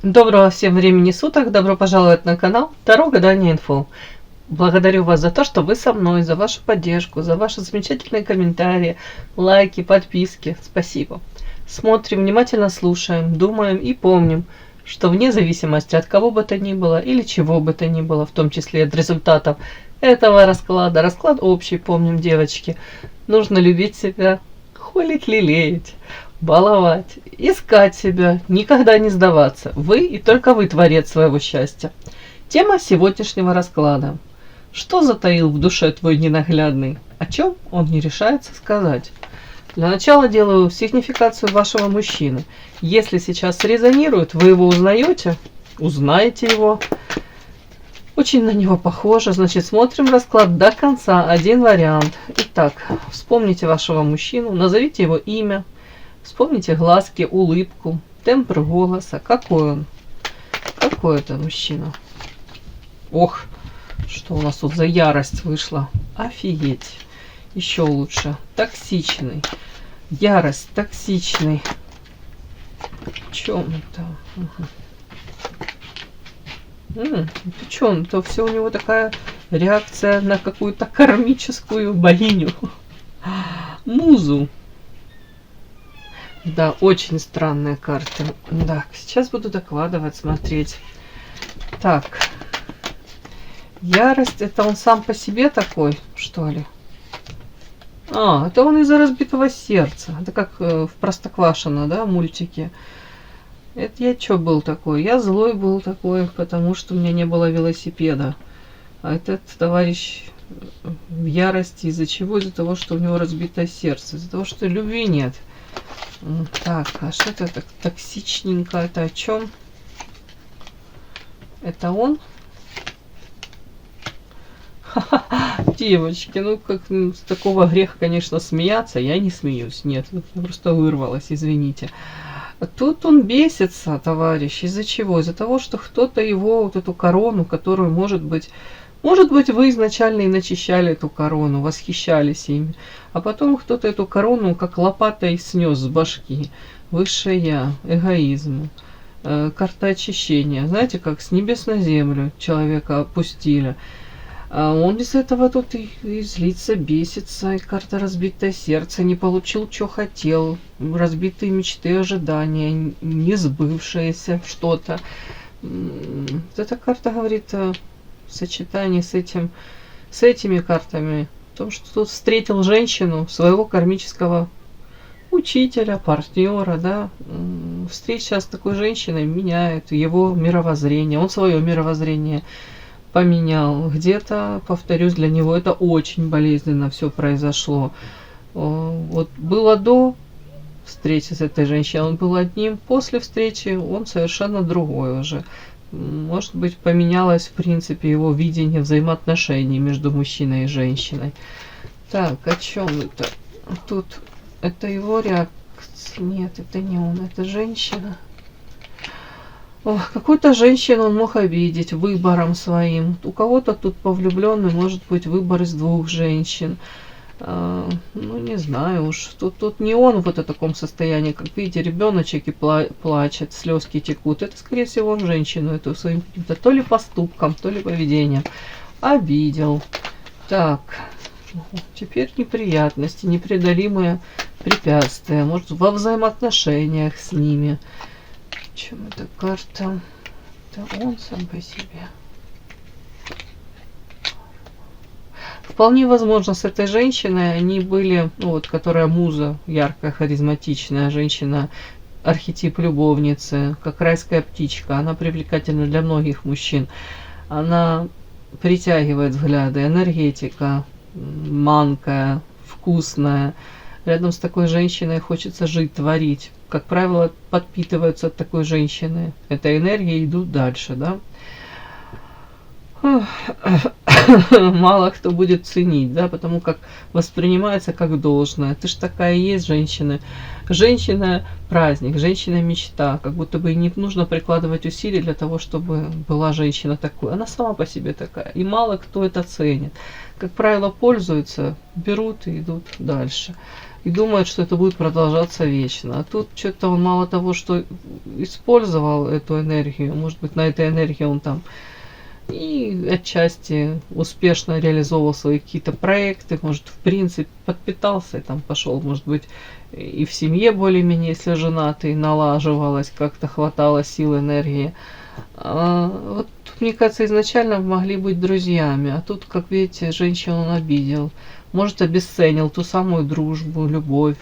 Доброго всем времени суток, добро пожаловать на канал Таро Гадание Инфо. Благодарю вас за то, что вы со мной, за вашу поддержку, за ваши замечательные комментарии, лайки, подписки. Спасибо. Смотрим, внимательно слушаем, думаем и помним, что вне зависимости от кого бы то ни было или чего бы то ни было, в том числе от результатов этого расклада, расклад общий, помним, девочки, нужно любить себя, холить, лелеять, баловать, искать себя, никогда не сдаваться. Вы и только вы творец своего счастья. Тема сегодняшнего расклада. Что затаил в душе твой ненаглядный? О чем он не решается сказать? Для начала делаю сигнификацию вашего мужчины. Если сейчас резонирует, вы его узнаете, узнаете его. Очень на него похоже, значит смотрим расклад до конца, один вариант. Итак, вспомните вашего мужчину, назовите его имя, вспомните глазки, улыбку, тембр голоса. Какой он? Какой это мужчина? Ох, что у нас тут за ярость вышла. Офигеть. Еще лучше. Токсичный. Ярость, токсичный. В чем это? Причем-то все у него такая реакция на какую-то кармическую богиню. Музу. Да, очень странные карты. Да, сейчас буду докладывать, смотреть. Так. Ярость, это он сам по себе такой, что ли? А, это он из-за разбитого сердца. Это как в Простоквашино, да, мультике. Это я что был такой? Я злой был такой, потому что у меня не было велосипеда. А этот товарищ в ярости из-за чего? Из-за того, что у него разбитое сердце. Из-за того, что любви нет. Так, а что это так токсичненько? Это о чем? Это он? Девочки, ну как с такого греха, конечно, смеяться. Я не смеюсь. Нет, просто вырвалась, извините. Тут он бесится, товарищ. Из-за чего? Из-за того, что кто-то его, вот эту корону, которую, может быть, вы изначально и начищали эту корону, восхищались ими. А потом кто-то эту корону как лопатой снес с башки. Высшее я, эгоизм, карта очищения. Знаете, как с небес на землю человека опустили. А он из этого тут и злится, бесится, и карта разбитое сердце, не получил, что хотел, разбитые мечты, ожидания, не сбывшееся что-то. Эта карта говорит о сочетании с этими картами, о том, что тут встретил женщину, своего кармического учителя, партнера, да. Встреча с такой женщиной меняет его мировоззрение, он свое мировоззрение поменял. Где-то, повторюсь, для него это очень болезненно все произошло. Вот было до встречи с этой женщиной, он был одним, после встречи он совершенно другой уже. Может быть, поменялось, в принципе, его видение взаимоотношений между мужчиной и женщиной. Так, о чем это? Тут это его реакция. Нет, это не он, это женщина. Какую-то женщину он мог обидеть выбором своим. У кого-то тут повлюбленный может быть выбор из двух женщин. Ну, не знаю уж. Тут не он вот в таком состоянии. Как видите, ребеночек и плачет, слезки текут. Это, скорее всего, он женщину эту своим каким-то то ли поступком, то ли поведением обидел. Так, теперь неприятности, непреодолимые препятствия. Может, во взаимоотношениях с ними. Чем эта карта? Это он сам по себе. Вполне возможно, с этой женщиной они были, ну вот, которая муза, яркая, харизматичная женщина, архетип любовницы, как райская птичка. Она привлекательна для многих мужчин. Она притягивает взгляды, энергетика, манкая, вкусная. Рядом с такой женщиной хочется жить, творить. Как правило, подпитываются от такой женщины. Эта энергия идут дальше, да? Мало кто будет ценить, да, потому как воспринимается как должное. Ты ж такая есть женщина. Женщина праздник, женщина мечта. Как будто бы не нужно прикладывать усилий для того, чтобы была женщина такой. Она сама по себе такая. И мало кто это ценит. Как правило, пользуются, берут и идут дальше. и думает, что это будет продолжаться вечно. А тут что-то он мало того, что использовал эту энергию, может быть, на этой энергии он там и отчасти успешно реализовывал свои какие-то проекты, может, в принципе, подпитался и там пошел, может быть, и в семье более-менее, если женатый, налаживалось, как-то хватало сил, энергии. Вот, мне кажется, изначально могли быть друзьями, а тут, как видите, женщину он обидел, может, обесценил ту самую дружбу, любовь.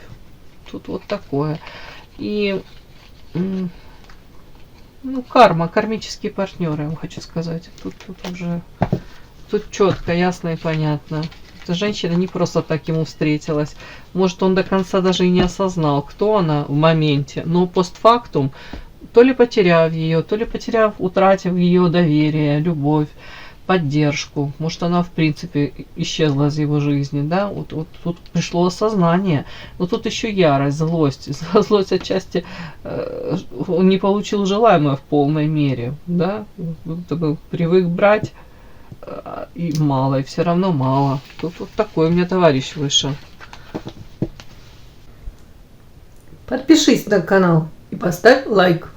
Тут вот такое. И ну, карма, кармические партнеры, я вам хочу сказать. Тут уже тут четко, ясно и понятно. Эта женщина не просто так ему встретилась. Может, он до конца даже и не осознал, кто она в моменте. Но постфактум, то ли потеряв ее, то ли потеряв, утратив ее доверие, любовь, поддержку. Может, она, в принципе, исчезла из его жизни, да? Вот тут пришло осознание. Но тут еще ярость, злость. Злость отчасти он не получил желаемое в полной мере, да? Будто бы привык брать, и мало, и все равно мало. Тут вот такой у меня товарищ вышел. Подпишись на канал и поставь лайк.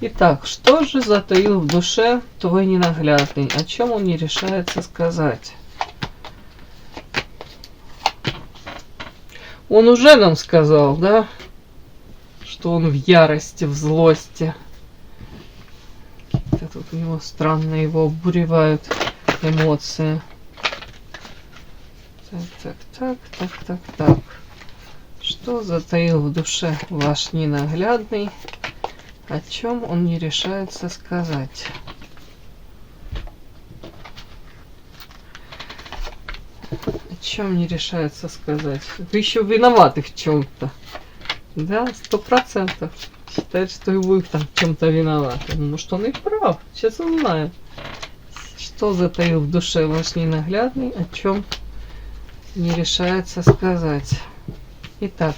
Итак, что же затаил в душе твой ненаглядный? О чем он не решается сказать? Он уже нам сказал, да, что он в ярости, в злости. Какие-то тут у него странно его обуревают эмоции. Так. Что затаил в душе ваш ненаглядный? О чем он не решается сказать? О чем не решается сказать? Вы еще виноваты в чем-то. Да, 100%. Считает, что и вы там в чем-то виноваты. Может, он и прав. Сейчас узнаем. Что затаил в душе ваш ненаглядный, о чем не решается сказать. Итак.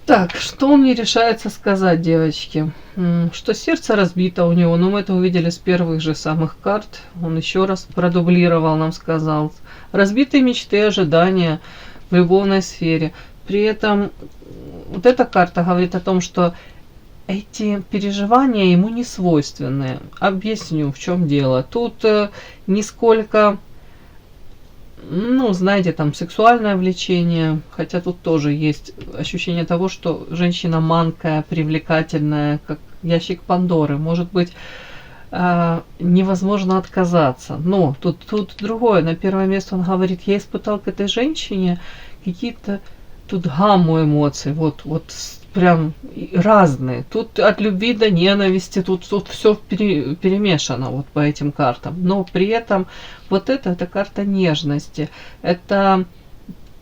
Так, что он не решается сказать, девочки? Что сердце разбито у него, но мы это увидели с первых же самых карт. Он еще раз продублировал, нам сказал. Разбитые мечты, ожидания в любовной сфере. При этом вот эта карта говорит о том, что эти переживания ему не свойственны. Объясню, в чем дело. Тут нисколько... Ну, знаете, там сексуальное влечение, хотя тут тоже есть ощущение того, что женщина манкая, привлекательная, как ящик Пандоры. Может быть, невозможно отказаться. Но тут другое. На первое место он говорит, я испытал к этой женщине какие-то тут гамму эмоций, вот прям разные. Тут от любви до ненависти, тут все перемешано вот по этим картам. Но при этом вот это карта нежности. Это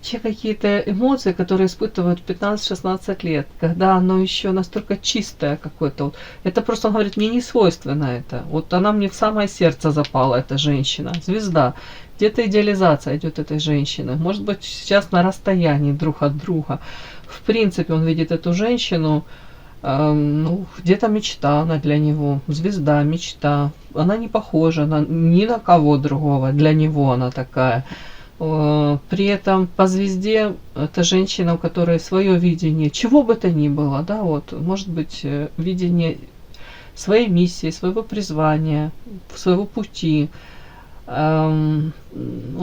те какие-то эмоции, которые испытывают в 15-16 лет, когда оно еще настолько чистое какое-то. Вот. Это просто, он говорит, мне не свойственно это. Вот она мне в самое сердце запала, эта женщина. Звезда. Где-то идеализация идет этой женщины. Может быть, сейчас на расстоянии друг от друга. В принципе, он видит эту женщину, ну, где-то мечта она для него, звезда, мечта. Она не похожа ни на кого другого, для него она такая. При этом по звезде это женщина, у которой свое видение, чего бы то ни было, да, вот, может быть, видение своей миссии, своего призвания, своего пути. Он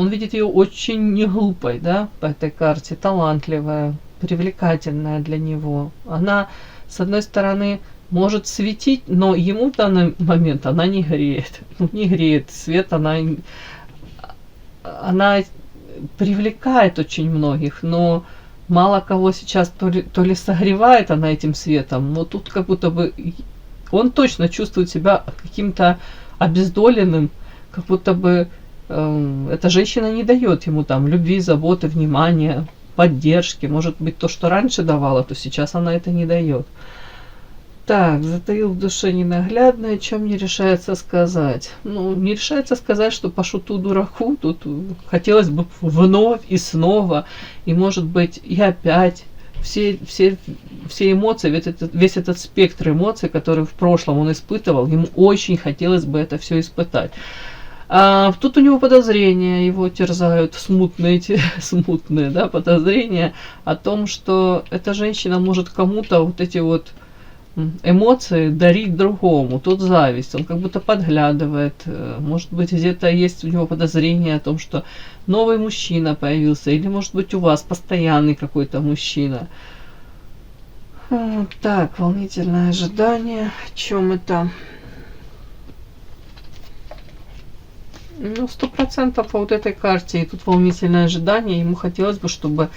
видит ее очень неглупой, да, по этой карте, талантливая, привлекательная для него. Она, с одной стороны, может светить, но ему в данный момент она не греет. Ну, не греет. Свет она привлекает очень многих, но мало кого сейчас то ли согревает она этим светом, но тут как будто бы он точно чувствует себя каким-то обездоленным, как будто бы эта женщина не дает ему там любви, заботы, внимания, поддержки. Может быть, то, что раньше давала, то сейчас она это не дает. Так, затаил в душе ненаглядное, о чем не решается сказать. Ну, не решается сказать, что по шуту дураку тут хотелось бы вновь и снова, и может быть и опять все эмоции, весь этот спектр эмоций, который в прошлом он испытывал, ему очень хотелось бы это все испытать. А тут у него подозрения, его терзают смутные да, подозрения о том, что эта женщина может кому-то вот эти вот эмоции дарить другому. Тут зависть, он как будто подглядывает. Может быть, где-то есть у него подозрение о том, что новый мужчина появился, или может быть у вас постоянный какой-то мужчина. Так, волнительное ожидание. О чем это? Ну, 100% по вот этой карте, и тут волнительное ожидание, ему хотелось бы, чтобы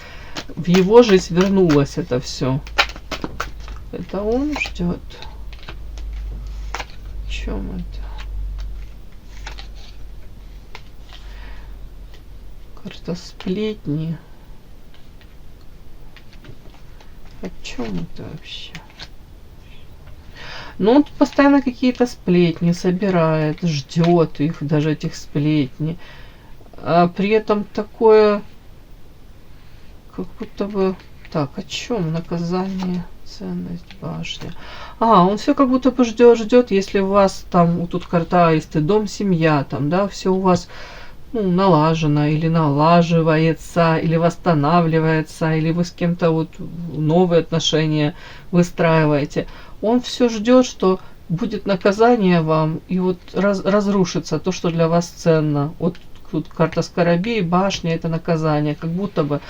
в его жизнь вернулось это все. Это он ждет. О чем это? Карта сплетни. О чем это вообще? Ну, он постоянно какие-то сплетни собирает, ждет их, даже этих сплетни. А при этом такое, как будто бы... Так, о чем наказание? Ценность, башня. Он все как будто бы ждет, если у вас там, вот тут карта аисты, дом, семья, там, да, все у вас налажено, или налаживается, или восстанавливается, или вы с кем-то вот новые отношения выстраиваете. Он все ждет, что будет наказание вам, и вот разрушится то, что для вас ценно. Вот тут карта скоробей, башня, это наказание. Как будто бы,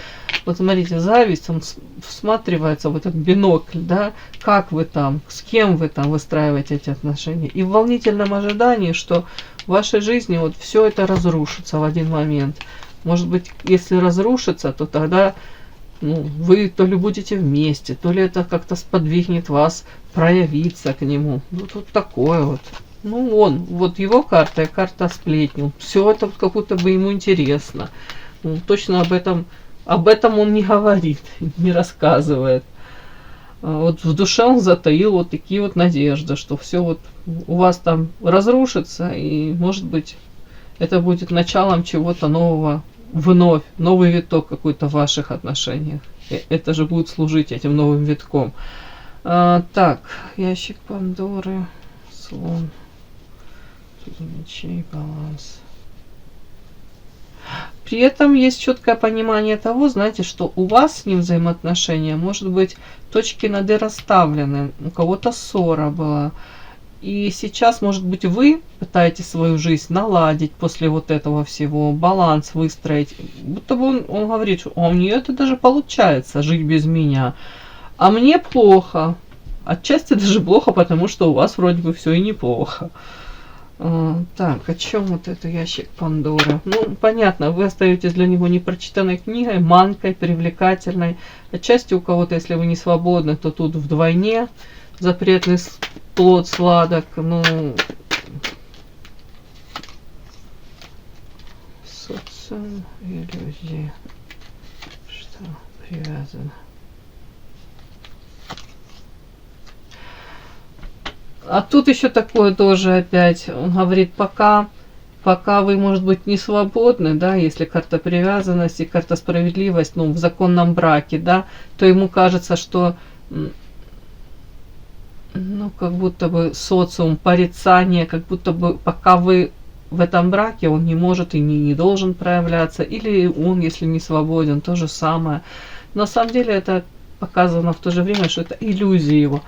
вот смотрите, зависть, он всматривается в этот бинокль, да, как вы там, с кем вы там выстраиваете эти отношения. И в волнительном ожидании, что в вашей жизни вот все это разрушится в один момент. Может быть, если разрушится, то тогда вы то ли будете вместе, то ли это как-то сподвигнет вас проявиться к нему. Ну, тут такое вот. Вот его карта и карта сплетни. Все это как будто бы ему интересно. Точно об этом он не говорит, не рассказывает. Вот в душе он затаил вот такие вот надежды, что все вот у вас там разрушится, и может быть это будет началом чего-то нового, вновь, новый виток какой-то в ваших отношениях. Это же будет служить этим новым витком. Так, ящик Пандоры, слон. Мечей, баланс. При этом есть четкое понимание того, знаете, что у вас с ним взаимоотношения, может быть, точки над «и» расставлены, у кого-то ссора была. И сейчас, может быть, вы пытаетесь свою жизнь наладить после вот этого всего, баланс выстроить. Будто бы он говорит, что у нее это даже получается, жить без меня. А мне плохо. Отчасти даже плохо, потому что у вас вроде бы все и неплохо. Так, о чем вот это ящик Пандоры? Понятно, вы остаетесь для него непрочитанной книгой, манкой, привлекательной. Отчасти у кого-то, если вы не свободны, то тут вдвойне запретный плод сладок. Социум, иллюзии, что привязано. А тут еще такое тоже опять, он говорит, пока вы, может быть, не свободны, да, если карта привязанности, карта справедливость, в законном браке, да, то ему кажется, что, как будто бы социум, порицание, как будто бы пока вы в этом браке, он не может и не должен проявляться, или он, если не свободен, то же самое. На самом деле это показано в то же время, что это иллюзия его.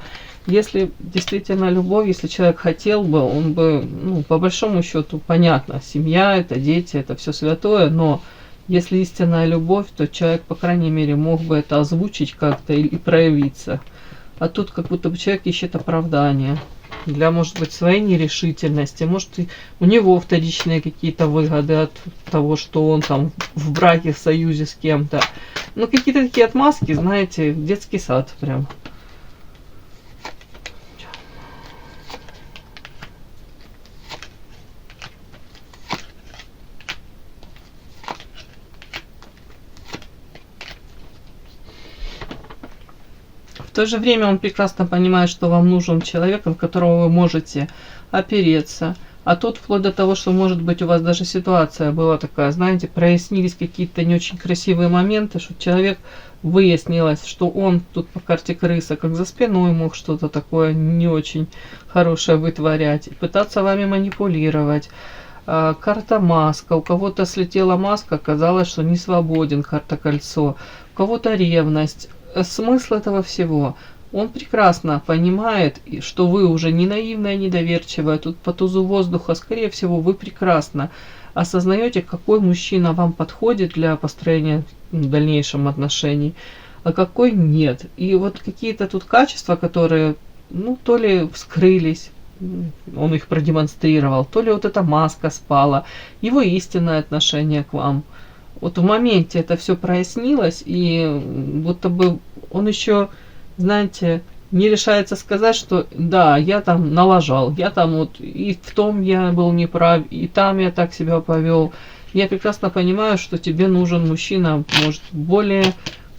Если действительно любовь, если человек хотел бы, он бы, по большому счету, понятно, семья, это дети, это все святое, но если истинная любовь, то человек, по крайней мере, мог бы это озвучить как-то и проявиться. А тут как будто бы человек ищет оправдание для, может быть, своей нерешительности, может, и у него вторичные какие-то выгоды от того, что он там в браке, в союзе с кем-то. Какие-то такие отмазки, знаете, детский сад прям. то же время он прекрасно понимает, что вам нужен человек, на которого вы можете опереться. А тут вплоть до того, что, может быть, у вас даже ситуация была такая, знаете, прояснились какие-то не очень красивые моменты, что человек выяснилось, что он тут по карте крыса, как за спиной мог что-то такое не очень хорошее вытворять, и пытаться вами манипулировать. Карта маска. У кого-то слетела маска, оказалось, что не свободен, карта кольцо. У кого-то ревность. Смысл этого всего. Он прекрасно понимает, что вы уже не наивная, недоверчивая. Тут по тузу воздуха, скорее всего, вы прекрасно осознаете, какой мужчина вам подходит для построения в дальнейшем отношений, а какой нет. И вот какие-то тут качества, которые, ну, то ли вскрылись, он их продемонстрировал, то ли вот эта маска спала, его истинное отношение к вам. Вот в моменте это все прояснилось, и будто бы он еще, знаете, не решается сказать, что да, я там налажал, я там вот и в том я был неправ, и там я так себя повел. Я прекрасно понимаю, что тебе нужен мужчина, может, более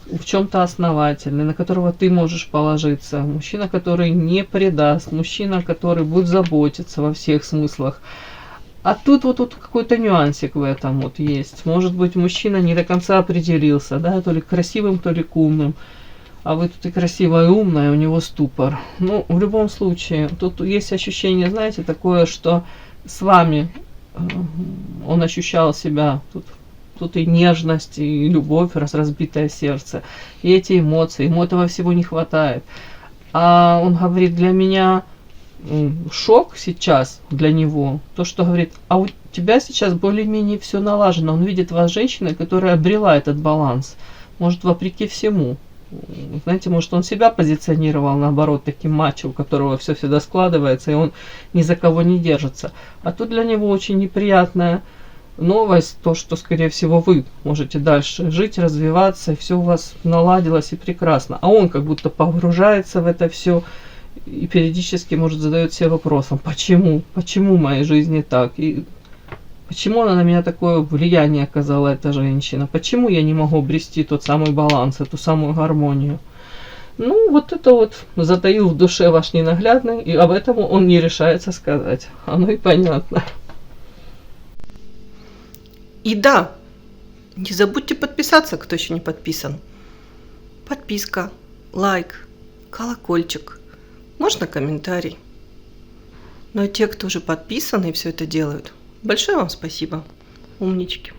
в чем-то основательный, на которого ты можешь положиться, мужчина, который не предаст, мужчина, который будет заботиться во всех смыслах. А тут вот тут какой-то нюансик в этом вот есть. Может быть, мужчина не до конца определился, да, то ли красивым, то ли к умным. А вы тут и красивая, и умная, у него ступор. Ну, в любом случае, тут есть ощущение, знаете, такое, что с вами он ощущал себя тут и нежность, и любовь, разбитое сердце, и эти эмоции. Ему этого всего не хватает. А он говорит, для меня шок сейчас для него, то, что говорит, а у тебя сейчас более-менее все налажено. Он видит вас женщиной, которая обрела этот баланс. Может, вопреки всему. Знаете, может, он себя позиционировал, наоборот, таким мачо, у которого все всегда складывается, и он ни за кого не держится. А тут для него очень неприятная новость, то, что, скорее всего, вы можете дальше жить, развиваться, и все у вас наладилось и прекрасно. А он как будто погружается в это все и периодически, может, задает себе вопросом, почему в моей жизни так, и почему она на меня такое влияние оказала, эта женщина, почему я не могу обрести тот самый баланс, эту самую гармонию. Ну, вот это вот затаил в душе ваш ненаглядный, и об этом он не решается сказать. Оно и понятно. И да, не забудьте подписаться, кто еще не подписан. Подписка, лайк, колокольчик, можно комментарий. Ну а те, кто уже подписаны и все это делают, большое вам спасибо, умнички.